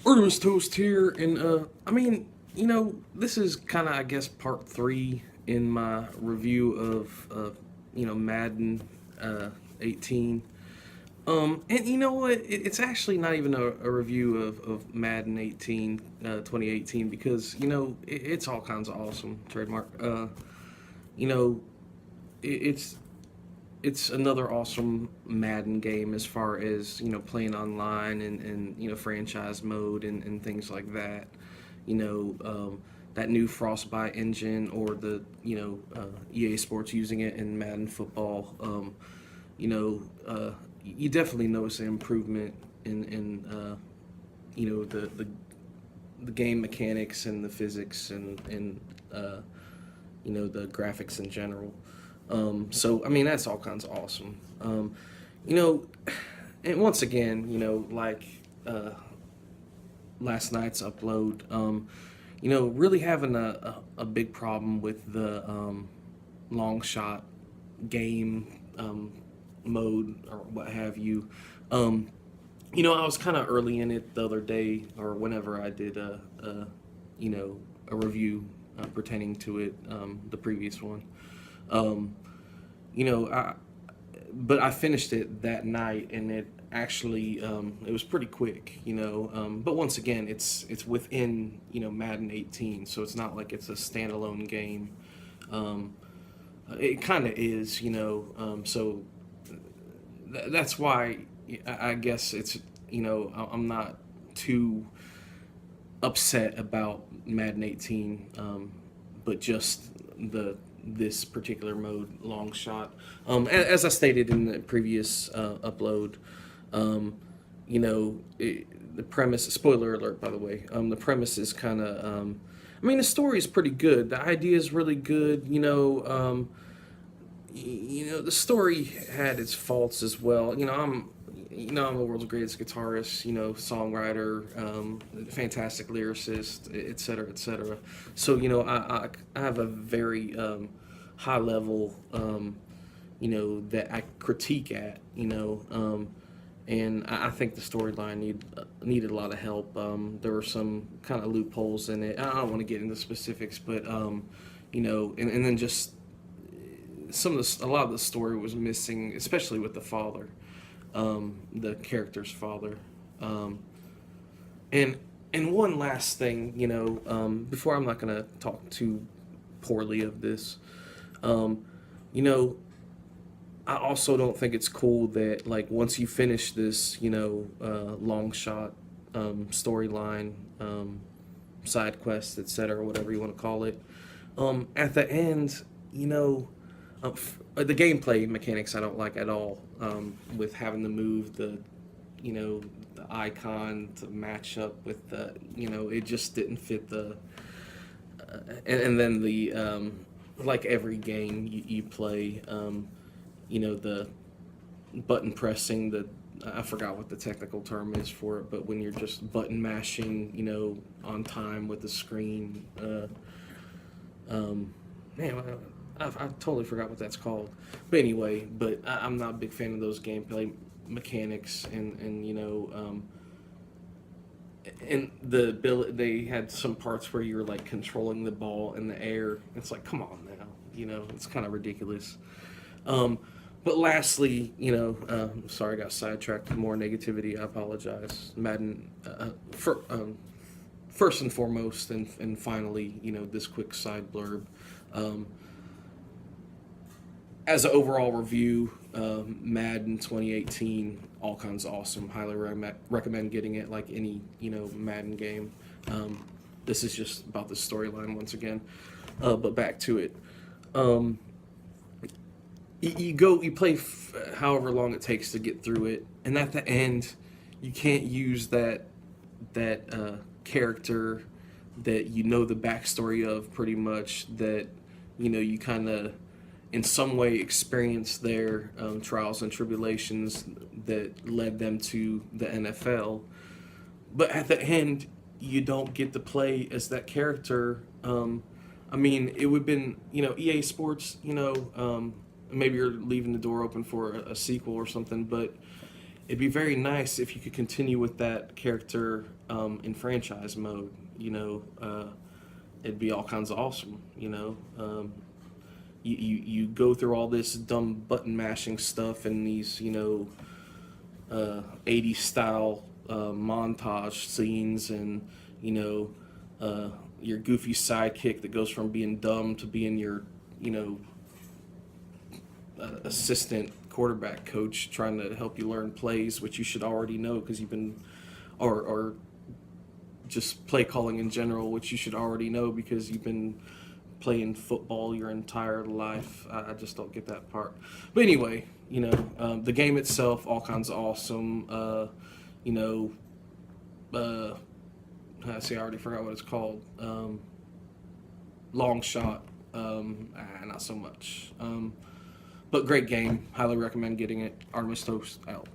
Artemus Toast here, and this is kind of, I guess, part three in my review of, Madden 18. And you know what? It's actually not even a review of Madden 18, 2018, because, it's all kinds of awesome, trademark. You know, it's another awesome Madden game as far as playing online and franchise mode and things like that. That new Frostbite engine or the EA Sports using it in Madden football. You definitely notice an improvement in the game mechanics and the physics and the graphics in general. So I mean that's all kinds of awesome. You know, and once again, like last night's upload, really having a big problem with the Longshot game mode or what have you. I was kind of early in it the other day or whenever I did a review pertaining to it, the previous one. Um, you know, I but I finished it that night, and it actually it was pretty quick. But once again, it's within Madden 18, so it's not like it's a standalone game. Um, it kind of is, so that's why I guess it's I'm not too upset about Madden 18, but just this particular mode, long shot. As I stated in the previous upload, the premise. Spoiler alert, by the way. The premise is kind of. The story is pretty good. The idea is really good. The story had its faults as well. I'm the world's greatest guitarist, songwriter, fantastic lyricist, et cetera, et cetera. So, I have a very high level, that I critique at, and I think the storyline needed a lot of help. There were some kind of loopholes in it. I don't want to get into specifics, but, and then just a lot of the story was missing, especially with the father, the character's father. And one last thing, before I'm not gonna talk too poorly of this, you know, I also don't think it's cool that like once you finish this, long shot storyline, side quest, etc., whatever you want to call it, at the end, the gameplay mechanics I don't like at all. With having to move the icon to match up with it just didn't fit the. And then the like every game you play, the button pressing, I forgot what the technical term is for it, but when you're just button mashing, on time with the screen, man, I totally forgot what that's called. But anyway, I'm not a big fan of those gameplay mechanics, and the ability. They had some parts where you were like controlling the ball in the air. It's like, come on now, it's kind of ridiculous. But lastly, sorry, I got sidetracked. More negativity. I apologize. Madden, first and foremost, and finally, this quick side blurb. Um, as an overall review, Madden 2018, all kinds of awesome. Highly recommend getting it, like any Madden game. This is just about the storyline once again, but back to it. Um, you play however long it takes to get through it, and at the end, you can't use that character that the backstory of pretty much, that you kind of in some way experience their trials and tribulations that led them to the NFL. But at the end, you don't get to play as that character. It would have been, EA Sports, maybe you're leaving the door open for a sequel or something, but it'd be very nice if you could continue with that character in franchise mode. It'd be all kinds of awesome. You go through all this dumb button mashing stuff and these 80s style montage scenes, and your goofy sidekick that goes from being dumb to being your assistant quarterback coach trying to help you learn plays, which you should already know because you've been, or just play calling in general, which you should already know because you've been playing football your entire life. I just don't get that part. But anyway, the game itself, all kinds of awesome. I see, I already forgot what it's called. Longshot, not so much. But great game. Highly recommend getting it. Artemus Toast out.